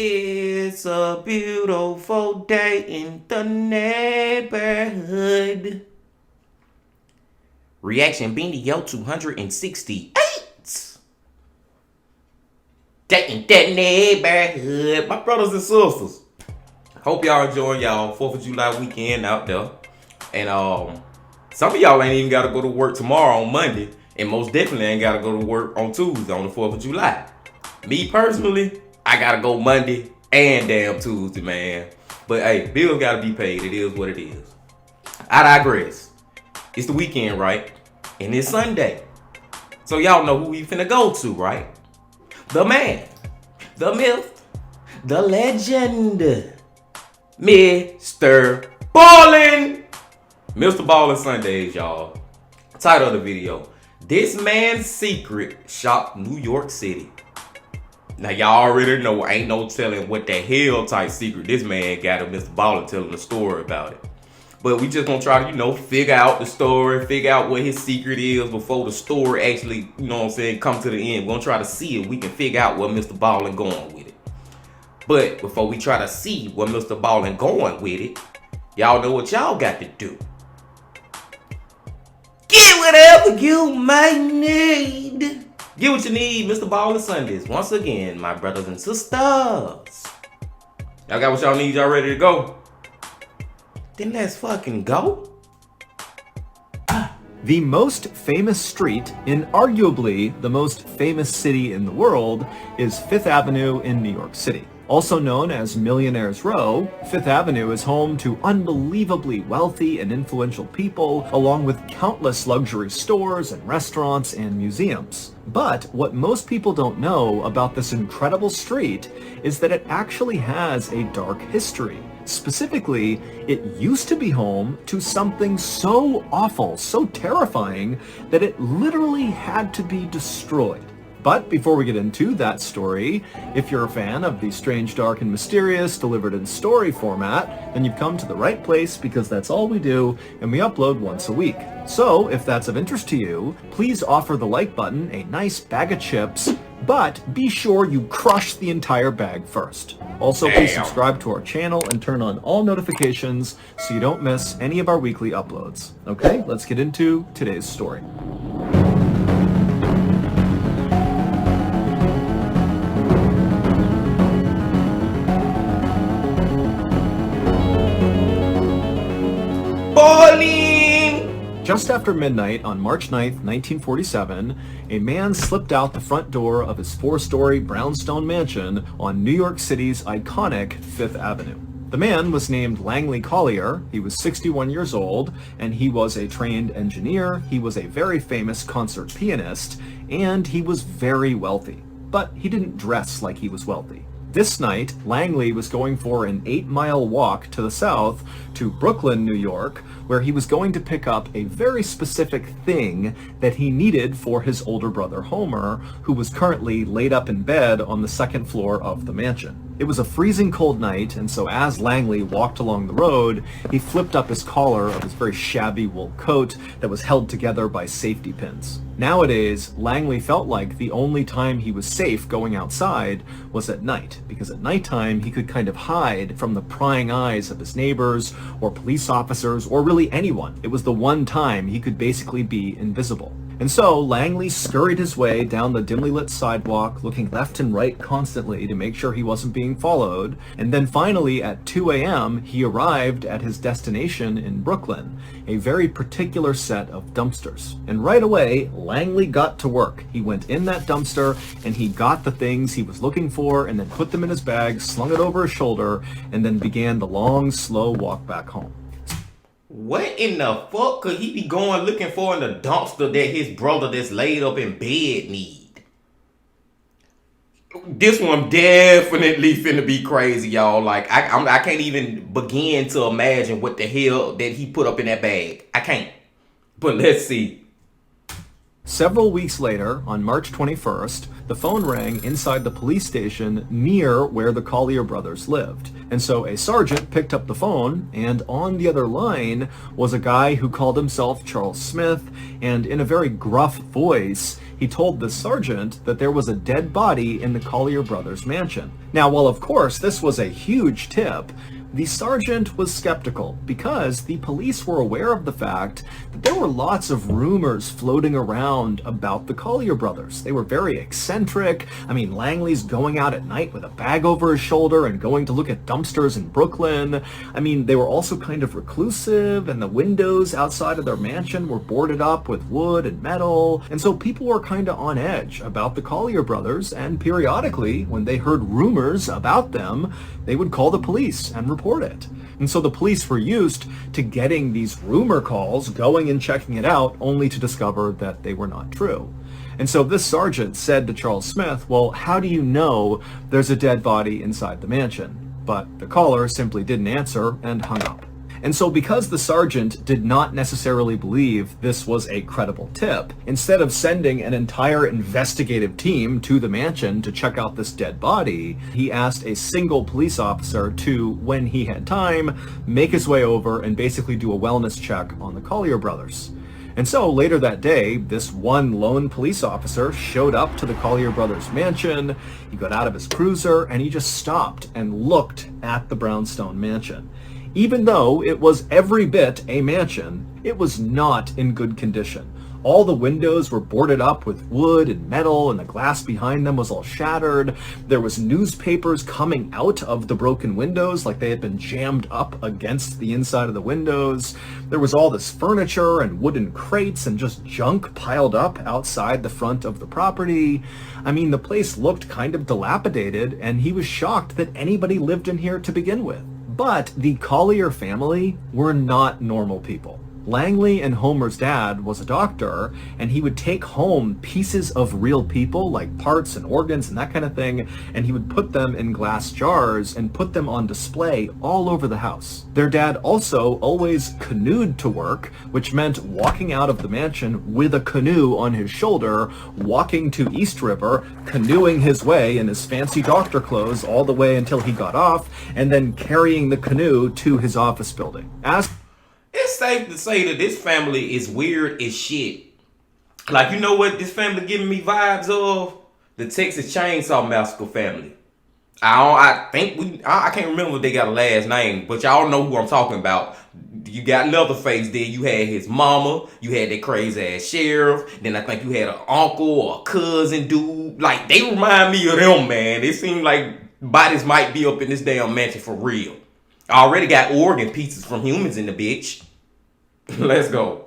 It's a beautiful day in the neighborhood. Reaction Beanie 268. Day in the neighborhood. My brothers and sisters, hope y'all enjoying y'all 4th of July weekend out there. And some of y'all ain't even got to go to work tomorrow on Monday. And most definitely ain't got to go to work on Tuesday on the 4th of July. Me personally, I got to go Monday and damn Tuesday, man. But hey, bills got to be paid. It is what it is. I digress. It's the weekend, right? And it's Sunday. So y'all know who we finna go to, right? The man, the myth, the legend, MrBallen. MrBallen Sundays, y'all. Title of the video: This Man's Secret Shocked New York City. Now y'all already know, ain't no telling what the hell type secret this man got of MrBallen telling the story about it. But we just gonna try to, figure out the story, figure out what his secret is before the story actually, come to the end. We're gonna try to see if we can figure out where MrBallen going with it. But before we try to see where MrBallen going with it, y'all know what y'all got to do. Get whatever you might need. Get what you need, MrBallen Sundays. Once again, my brothers and sisters. Y'all got what y'all need? Y'all ready to go? Then let's fucking go. The most famous street in arguably the most famous city in the world is Fifth Avenue in New York City. Also known as Millionaire's Row, Fifth Avenue is home to unbelievably wealthy and influential people, along with countless luxury stores and restaurants and museums. But what most people don't know about this incredible street is that it actually has a dark history. Specifically, it used to be home to something so awful, so terrifying, that it literally had to be destroyed. But before we get into that story, if you're a fan of the strange, dark, and mysterious delivered in story format, then you've come to the right place, because that's all we do, and we upload once a week. So if that's of interest to you, please offer the like button a nice bag of chips, but be sure you crush the entire bag first. Also, please subscribe to our channel and turn on all notifications so you don't miss any of our weekly uploads. Okay, let's get into today's story. Just after midnight on March 9th, 1947, a man slipped out the front door of his 4-story brownstone mansion on New York City's iconic Fifth Avenue. The man was named Langley Collier. He was 61 years old, and he was a trained engineer. He was a very famous concert pianist, and he was very wealthy. But he didn't dress like he was wealthy. This night, Langley was going for an 8-mile walk to the south to Brooklyn, New York, where he was going to pick up a very specific thing that he needed for his older brother Homer, who was currently laid up in bed on the 2nd floor of the mansion. It was a freezing cold night, and so as Langley walked along the road, he flipped up his collar of his very shabby wool coat that was held together by safety pins. Nowadays, Langley felt like the only time he was safe going outside was at night, because at nighttime he could kind of hide from the prying eyes of his neighbors or police officers or really anyone. It was the one time he could basically be invisible. And so Langley scurried his way down the dimly lit sidewalk, looking left and right constantly to make sure he wasn't being followed. And then finally at 2 a.m., he arrived at his destination in Brooklyn, a very particular set of dumpsters. And right away, Langley got to work. He went in that dumpster and he got the things he was looking for and then put them in his bag, slung it over his shoulder, and then began the long, slow walk back home. What in the fuck could he be going looking for in the dumpster that his brother that's laid up in bed need? This one definitely finna be crazy, y'all. Like I can't even begin to imagine what the hell that he put up in that bag. I can't. But let's see. Several weeks later, on March 21st, the phone rang inside the police station near where the Collier brothers lived. And so a sergeant picked up the phone, and on the other line was a guy who called himself Charles Smith, and in a very gruff voice, he told the sergeant that there was a dead body in the Collier brothers' mansion. Now, while of course this was a huge tip, the sergeant was skeptical because the police were aware of the fact that there were lots of rumors floating around about the Collier brothers. They were very eccentric. I mean, Langley's going out at night with a bag over his shoulder and going to look at dumpsters in Brooklyn. I mean, they were also kind of reclusive, and the windows outside of their mansion were boarded up with wood and metal. And so people were kind of on edge about the Collier brothers, and periodically, when they heard rumors about them, they would call the police and report it. And so the police were used to getting these rumor calls, going and checking it out, only to discover that they were not true. And so this sergeant said to Charles Smith, well, how do you know there's a dead body inside the mansion? But the caller simply didn't answer and hung up. And so because the sergeant did not necessarily believe this was a credible tip, instead of sending an entire investigative team to the mansion to check out this dead body, he asked a single police officer to, when he had time, make his way over and basically do a wellness check on the Collier brothers. And so later that day, this one lone police officer showed up to the Collier brothers' mansion. He got out of his cruiser and he just stopped and looked at the brownstone mansion. Even though it was every bit a mansion, it was not in good condition. All the windows were boarded up with wood and metal, and the glass behind them was all shattered. There was newspapers coming out of the broken windows like they had been jammed up against the inside of the windows. There was all this furniture and wooden crates and just junk piled up outside the front of the property. I mean, the place looked kind of dilapidated, and he was shocked that anybody lived in here to begin with. But the Collier family were not normal people. Langley and Homer's dad was a doctor, and he would take home pieces of real people, like parts and organs and that kind of thing, and he would put them in glass jars and put them on display all over the house. Their dad also always canoed to work, which meant walking out of the mansion with a canoe on his shoulder, walking to East River, canoeing his way in his fancy doctor clothes all the way until he got off, and then carrying the canoe to his office building. It's safe to say that this family is weird as shit. Like, you know what this family giving me vibes of? The Texas Chainsaw Massacre family. I can't remember if they got a last name, but y'all know who I'm talking about. You got Leatherface there. You had his mama. You had that crazy ass sheriff. Then I think you had an uncle or a cousin dude. Like, they remind me of them, man. It seems like bodies might be up in this damn mansion for real. I already got organ pieces from humans in the bitch. Let's go.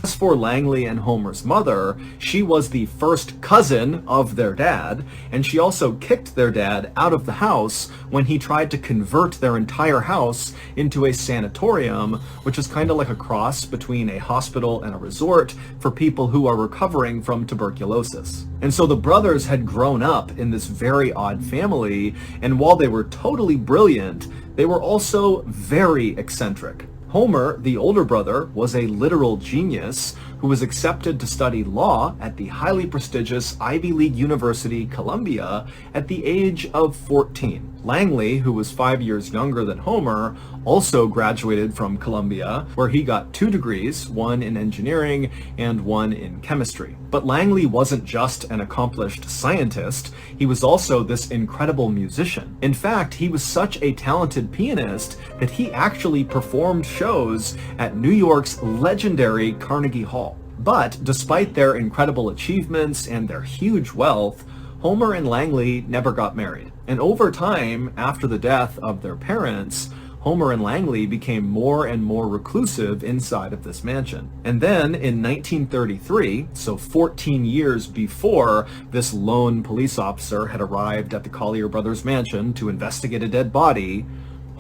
As for Langley and Homer's mother, she was the first cousin of their dad, and she also kicked their dad out of the house when he tried to convert their entire house into a sanatorium, which is kind of like a cross between a hospital and a resort for people who are recovering from tuberculosis. And so the brothers had grown up in this very odd family, and while they were totally brilliant, they were also very eccentric. Homer, the older brother, was a literal genius who was accepted to study law at the highly prestigious Ivy League University, Columbia, at the age of 14. Langley, who was 5 years younger than Homer, also graduated from Columbia, where he got 2 degrees, one in engineering and one in chemistry. But Langley wasn't just an accomplished scientist, he was also this incredible musician. In fact, he was such a talented pianist that he actually performed shows at New York's legendary Carnegie Hall. But despite their incredible achievements and their huge wealth, Homer and Langley never got married. And over time, after the death of their parents, Homer and Langley became more and more reclusive inside of this mansion. And then in 1933, so 14 years before this lone police officer had arrived at the Collier brothers' mansion to investigate a dead body,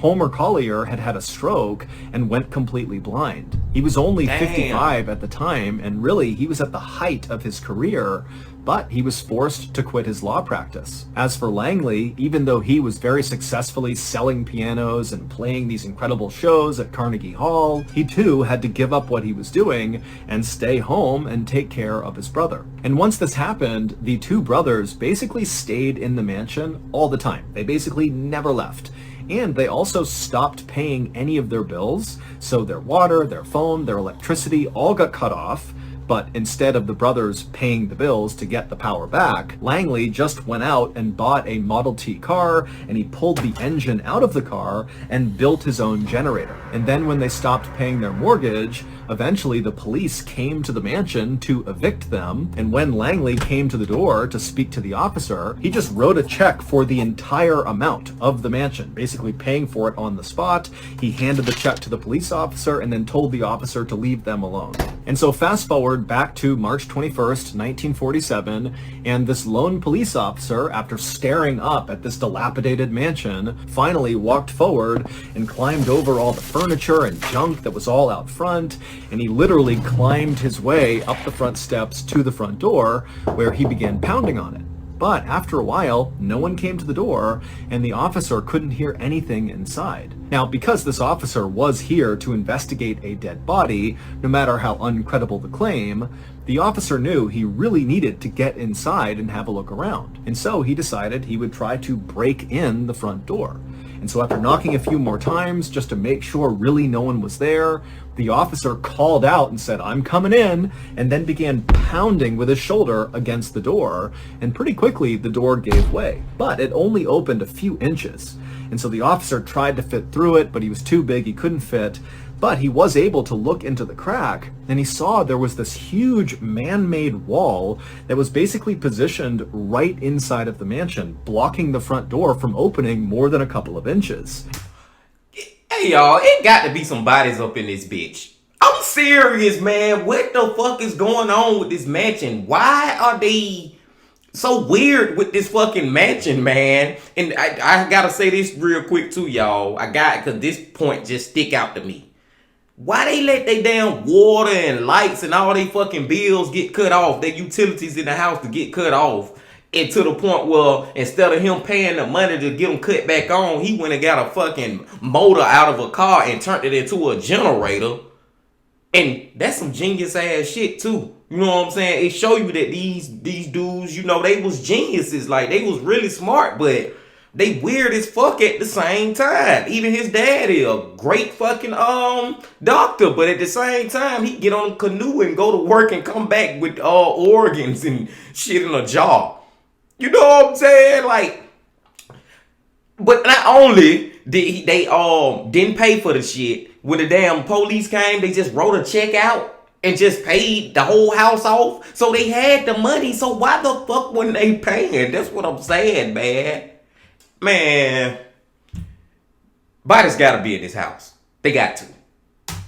Homer Collier had had a stroke and went completely blind. He was only 55 at the time, and really he was at the height of his career, but he was forced to quit his law practice. As for Langley, even though he was very successfully selling pianos and playing these incredible shows at Carnegie Hall, he too had to give up what he was doing and stay home and take care of his brother. And once this happened, the two brothers basically stayed in the mansion all the time. They basically never left. And they also stopped paying any of their bills, so their water, their phone, their electricity all got cut off. But instead of the brothers paying the bills to get the power back, Langley just went out and bought a Model T car, and he pulled the engine out of the car and built his own generator. And then when they stopped paying their mortgage, eventually the police came to the mansion to evict them. And when Langley came to the door to speak to the officer, he just wrote a check for the entire amount of the mansion, basically paying for it on the spot. He handed the check to the police officer and then told the officer to leave them alone. And so fast forward back to March 21st, 1947, and this lone police officer, after staring up at this dilapidated mansion, finally walked forward and climbed over all the furniture and junk that was all out front, and he literally climbed his way up the front steps to the front door, where he began pounding on it. But after a while, no one came to the door, and the officer couldn't hear anything inside. Now, because this officer was here to investigate a dead body, no matter how uncredible the claim, the officer knew he really needed to get inside and have a look around. And so he decided he would try to break in the front door. And so after knocking a few more times just to make sure really no one was there, the officer called out and said, "I'm coming in," and then began pounding with his shoulder against the door. And pretty quickly the door gave way, but it only opened a few inches. And so the officer tried to fit through it, but he was too big, he couldn't fit. But he was able to look into the crack, and he saw there was this huge man-made wall that was basically positioned right inside of the mansion, blocking the front door from opening more than a couple of inches. Hey y'all, it got to be some bodies up in this bitch. I'm serious, man. What the fuck is going on with this mansion? Why are they so weird with this fucking mansion, man? And I gotta say this real quick too, y'all. Cause this point just stick out to me. Why they let they damn water and lights and all they fucking bills get cut off, their utilities in the house to get cut off, and to the point where instead of him paying the money to get them cut back on, he went and got a fucking motor out of a car and turned it into a generator. And that's some genius ass shit too. You know what I'm saying? It show you that these dudes, you know, they was geniuses. Like, they was really smart, but they weird as fuck at the same time. Even his dad is a great fucking doctor, but at the same time, he get on a canoe and go to work and come back with organs and shit in a jar. You know what I'm saying? Like, but not only did they didn't pay for the shit. When the damn police came, they just wrote a check out and just paid the whole house off. So they had the money. So why the fuck weren't they paying? That's what I'm saying, man. Man, bodies gotta be in this house. They got to.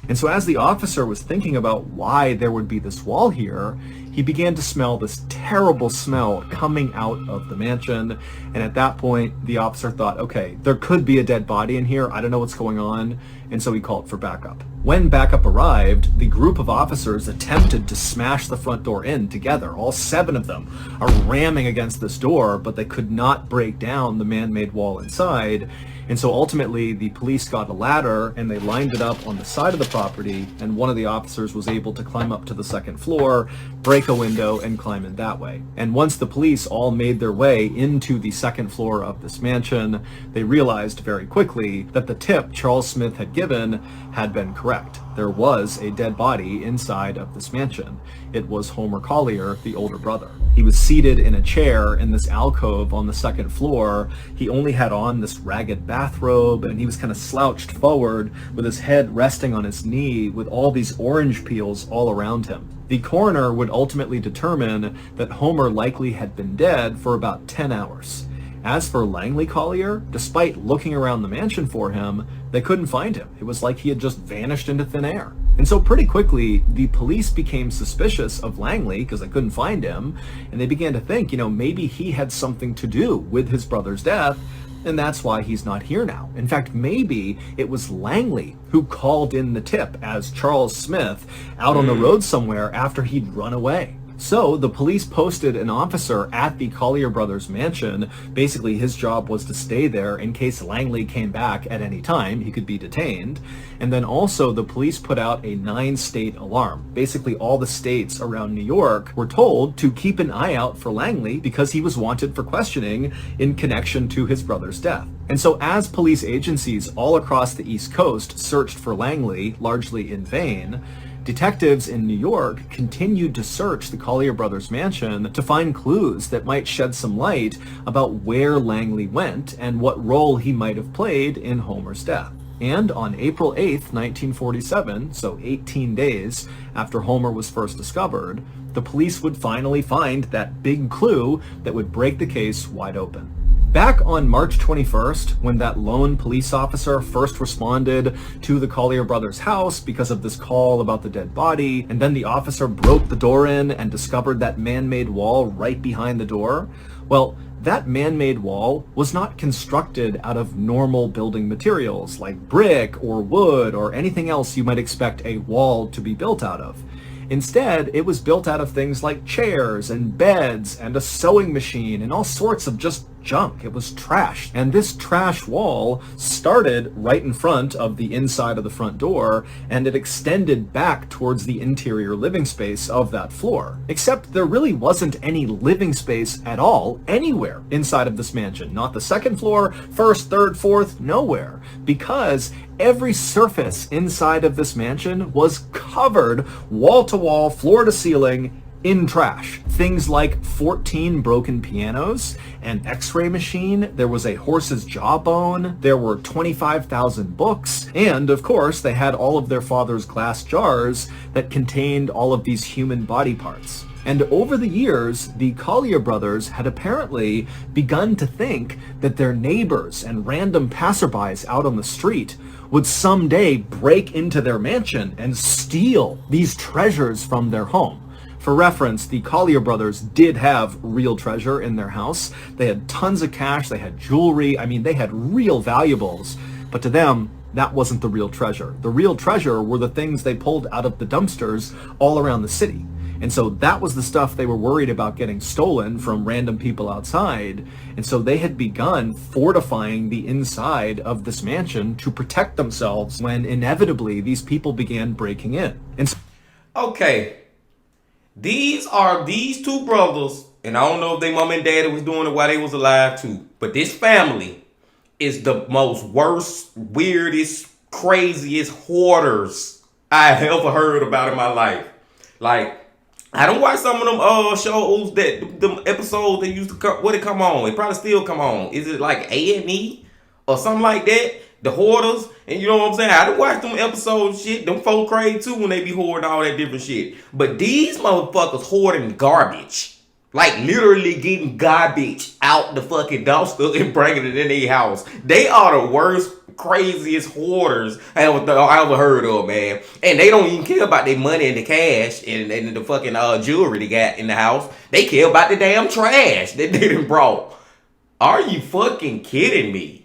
And so as the officer was thinking about why there would be this wall here, he began to smell this terrible smell coming out of the mansion. And at that point, the officer thought, okay, there could be a dead body in here. I don't know what's going on. And so he called for backup. When backup arrived, the group of officers attempted to smash the front door in together. All 7 of them are ramming against this door, but they could not break down the man-made wall inside. And so ultimately, the police got a ladder and they lined it up on the side of the property, and one of the officers was able to climb up to the 2nd floor, break a window, and climb in that way. And once the police all made their way into the 2nd floor of this mansion, they realized very quickly that the tip Charles Smith had given had been correct. There was a dead body inside of this mansion. It was Homer Collier, the older brother. He was seated in a chair in this alcove on the 2nd floor. He only had on this ragged bathrobe, and he was kind of slouched forward with his head resting on his knee with all these orange peels all around him. The coroner would ultimately determine that Homer likely had been dead for about 10 hours. As for Langley Collier, despite looking around the mansion for him, they couldn't find him. It was like he had just vanished into thin air. And so pretty quickly, the police became suspicious of Langley because they couldn't find him, and they began to think, maybe he had something to do with his brother's death, and that's why he's not here now. In fact, maybe it was Langley who called in the tip as Charles Smith out on the road somewhere after he'd run away. So the police posted an officer at the Collier brothers' mansion. Basically, his job was to stay there in case Langley came back at any time. He could be detained. And then also the police put out a 9-state alarm. Basically, all the states around New York were told to keep an eye out for Langley because he was wanted for questioning in connection to his brother's death. And so as police agencies all across the East Coast searched for Langley, largely in vain, detectives in New York continued to search the Collier brothers' mansion to find clues that might shed some light about where Langley went and what role he might have played in Homer's death. And on April 8th, 1947, so 18 days after Homer was first discovered, the police would finally find that big clue that would break the case wide open. Back on March 21st, when that lone police officer first responded to the Collier brothers' house because of this call about the dead body, and then the officer broke the door in and discovered that man-made wall right behind the door, well, that man-made wall was not constructed out of normal building materials like brick or wood or anything else you might expect a wall to be built out of. Instead, it was built out of things like chairs and beds and a sewing machine and all sorts of just junk. It was trash. And this trash wall started right in front of the inside of the front door, and it extended back towards the interior living space of that floor. Except there really wasn't any living space at all anywhere inside of this mansion. Not the second floor, first, third, fourth, nowhere. Because every surface inside of this mansion was covered wall to wall, floor to ceiling, in trash. Things like 14 broken pianos, an x-ray machine, there was a horse's jawbone, there were 25,000 books, and of course they had all of their father's glass jars that contained all of these human body parts. And over the years, the Collier brothers had apparently begun to think that their neighbors and random passerbys out on the street would someday break into their mansion and steal these treasures from their home. For reference, the Collier brothers did have real treasure in their house. They had tons of cash, they had jewelry, I mean, they had real valuables. But to them, that wasn't the real treasure. The real treasure were the things they pulled out of the dumpsters all around the city. And so that was the stuff they were worried about getting stolen from random people outside. And so they had begun fortifying the inside of this mansion to protect themselves when inevitably these people began breaking in. And so Okay. These are these two brothers, and I don't know if they mom and daddy was doing it while they was alive too, but this family is the most worst, weirdest, craziest hoarders I ever heard about in my life. Like, I don't watch some of them shows that the episodes that used to come on. It probably still come on. Is it like A&E or something like that? The hoarders, and you know what I'm saying? I done watch them episodes and shit. Them folk crazy too when they be hoarding all that different shit. But these motherfuckers hoarding garbage. Like literally getting garbage out the fucking dumpster and bringing it in their house. They are the worst, craziest hoarders I ever heard of, man. And they don't even care about their money and the cash and the fucking jewelry they got in the house. They care about the damn trash that they done brought. Are you fucking kidding me?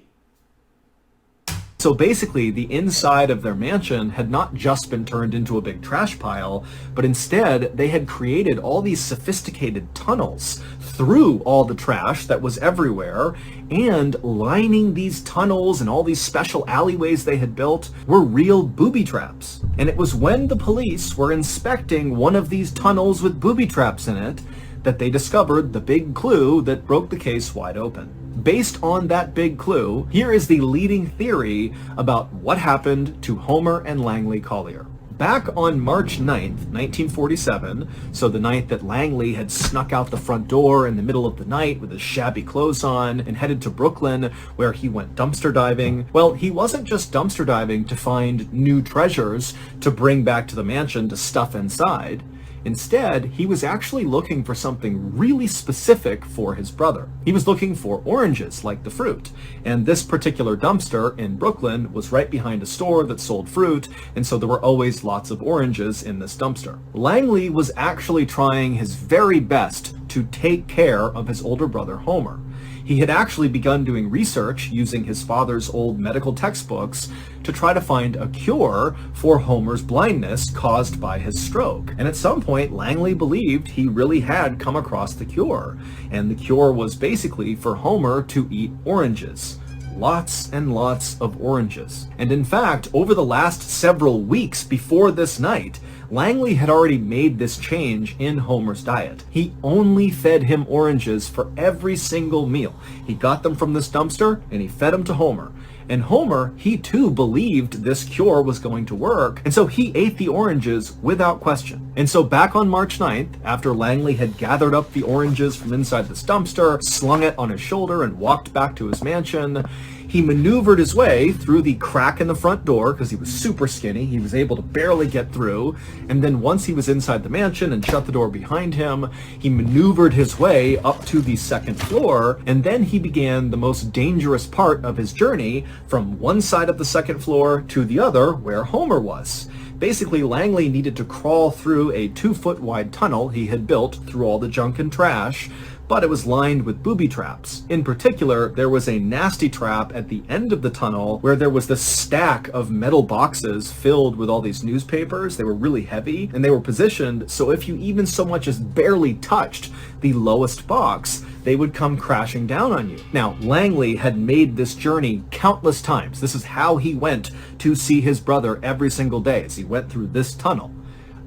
So basically, the inside of their mansion had not just been turned into a big trash pile, but instead they had created all these sophisticated tunnels through all the trash that was everywhere, and lining these tunnels and all these special alleyways they had built were real booby traps. And it was when the police were inspecting one of these tunnels with booby traps in it that they discovered the big clue that broke the case wide open. Based on that big clue, here is the leading theory about what happened to Homer and Langley Collier. Back on March 9th, 1947, so the night that Langley had snuck out the front door in the middle of the night with his shabby clothes on and headed to Brooklyn where he went dumpster diving, well, he wasn't just dumpster diving to find new treasures to bring back to the mansion to stuff inside. Instead, he was actually looking for something really specific for his brother. He was looking for oranges, like the fruit. And this particular dumpster in Brooklyn was right behind a store that sold fruit, and so there were always lots of oranges in this dumpster. Langley was actually trying his very best to take care of his older brother Homer. He had actually begun doing research using his father's old medical textbooks to try to find a cure for Homer's blindness caused by his stroke. And at some point, Langley believed he really had come across the cure. And the cure was basically for Homer to eat oranges. Lots and lots of oranges. And in fact, over the last several weeks before this night, Langley had already made this change in Homer's diet. He only fed him oranges for every single meal. He got them from this dumpster and he fed them to Homer. And Homer, he too believed this cure was going to work, and so he ate the oranges without question. And so back on March 9th, after Langley had gathered up the oranges from inside this dumpster, slung it on his shoulder, and walked back to his mansion, he maneuvered his way through the crack in the front door because he was super skinny. He was able to barely get through. And then once he was inside the mansion and shut the door behind him, he maneuvered his way up to the second floor. And then he began the most dangerous part of his journey from one side of the second floor to the other where Homer was. Basically, Langley needed to crawl through a 2-foot wide tunnel he had built through all the junk and trash, but it was lined with booby traps. In particular, there was a nasty trap at the end of the tunnel where there was this stack of metal boxes filled with all these newspapers. They were really heavy, and they were positioned so if you even so much as barely touched the lowest box, they would come crashing down on you. Now, Langley had made this journey countless times. This is how he went to see his brother every single day, as he went through this tunnel.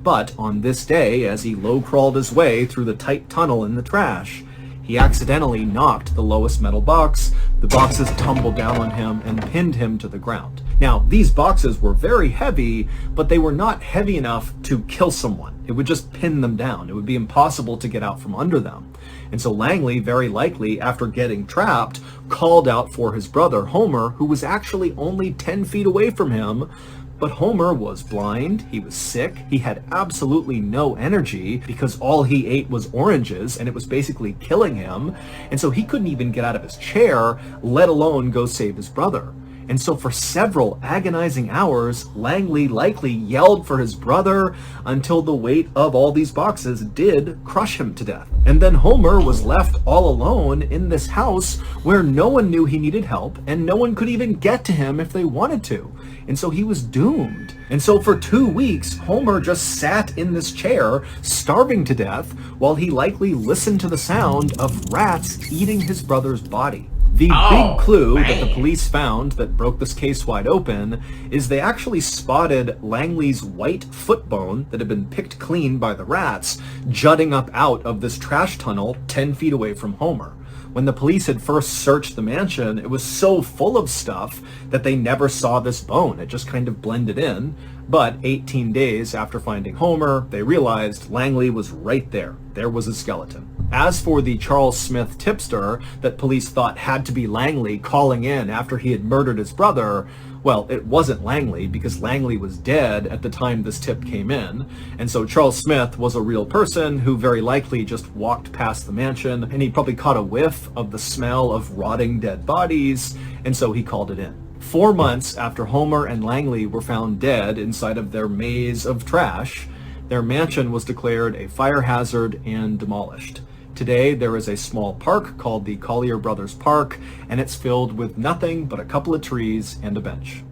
But on this day, as he low-crawled his way through the tight tunnel in the trash, he accidentally knocked the lowest metal box. The boxes tumbled down on him and pinned him to the ground. Now, these boxes were very heavy, but they were not heavy enough to kill someone. It would just pin them down. It would be impossible to get out from under them. And so Langley, very likely, after getting trapped, called out for his brother, Homer, who was actually only 10 feet away from him. But Homer was blind, he was sick, he had absolutely no energy because all he ate was oranges and it was basically killing him. And so he couldn't even get out of his chair, let alone go save his brother. And so for several agonizing hours, Langley likely yelled for his brother until the weight of all these boxes did crush him to death. And then Homer was left all alone in this house where no one knew he needed help and no one could even get to him if they wanted to. And so he was doomed. And so for 2 weeks, Homer just sat in this chair, starving to death, while he likely listened to the sound of rats eating his brother's body. The big clue that the police found that broke this case wide open is they actually spotted Langley's white foot bone that had been picked clean by the rats jutting up out of this trash tunnel 10 feet away from Homer. When the police had first searched the mansion, it was so full of stuff that they never saw this bone. It just kind of blended in. But 18 days after finding Homer, they realized Langley was right there. There was a skeleton. As for the Charles Smith tipster that police thought had to be Langley calling in after he had murdered his brother, well, it wasn't Langley because Langley was dead at the time this tip came in. And so Charles Smith was a real person who very likely just walked past the mansion and he probably caught a whiff of the smell of rotting dead bodies, and so he called it in. 4 months after Homer and Langley were found dead inside of their maze of trash, their mansion was declared a fire hazard and demolished. Today, there is a small park called the Collier Brothers Park, and it's filled with nothing but a couple of trees and a bench.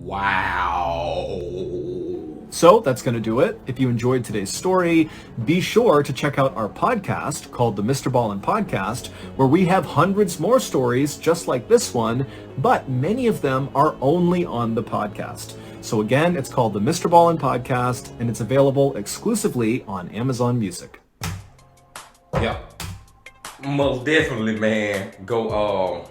Wow. So that's going to do it. If you enjoyed today's story, be sure to check out our podcast called the MrBallen Podcast, where we have hundreds more stories just like this one, but many of them are only on the podcast. So again, it's called the MrBallen Podcast, and it's available exclusively on Amazon Music. Yeah, most definitely, man. Go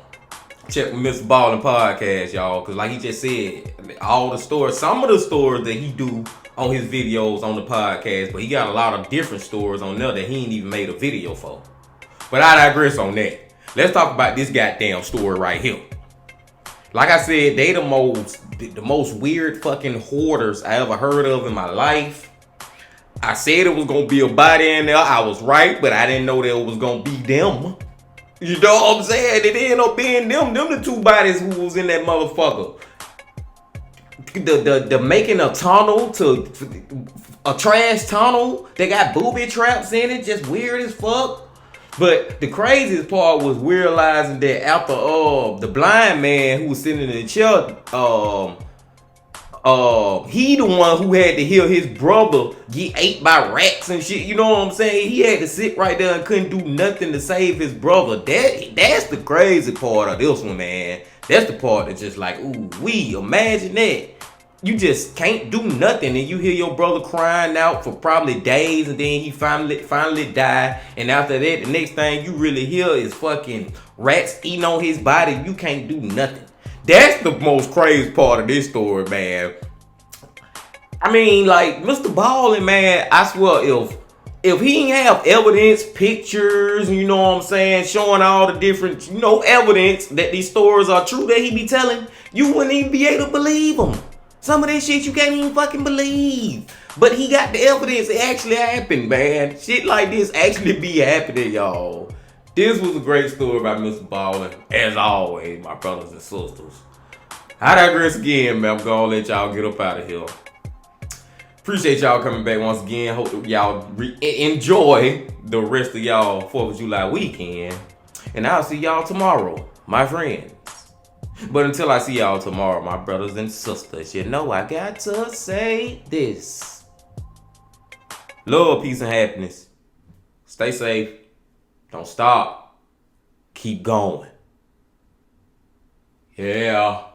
check MrBallen Podcast, y'all, because like he just said, all the stories, some of the stories that he do on his videos on the podcast, but he got a lot of different stories on there that he ain't even made a video for. But I digress on that. Let's talk about this goddamn story right here. Like I said, they the most weird fucking hoarders I ever heard of in my life. I said it was gonna be a body in there. I was right, but I didn't know that it was gonna be them. You know what I'm saying? It ended up being them. Them the two bodies who was in that motherfucker. The making a tunnel to a trash tunnel. They got booby traps in it. Just weird as fuck. But the craziest part was realizing that after the blind man who was sitting in the chair, he the one who had to hear his brother get ate by rats and shit. You know what I'm saying? He had to sit right there and couldn't do nothing to save his brother. That's the crazy part of this one, man. That's the part that's just like, ooh, imagine that. You just can't do nothing, and you hear your brother crying out for probably days, and then he finally died. And after that, the next thing you really hear is fucking rats eating on his body. You can't do nothing. That's the most crazy part of this story, man. I mean, like, MrBallen, man, I swear, if he ain't have evidence, pictures, you know what I'm saying, showing all the different, evidence that these stories are true that he be telling, you wouldn't even be able to believe them. Some of that shit you can't even fucking believe. But he got the evidence it actually happened, man. Shit like this actually be happening, y'all. This was a great story about MrBallen. As always, my brothers and sisters. I digress again, man. I'm gonna let y'all get up out of here. Appreciate y'all coming back once again. Hope y'all enjoy the rest of y'all 4th of July weekend. And I'll see y'all tomorrow, my friends. But until I see y'all tomorrow, my brothers and sisters, you know I got to say this. Love, peace, and happiness. Stay safe. Don't stop. Keep going. Yeah.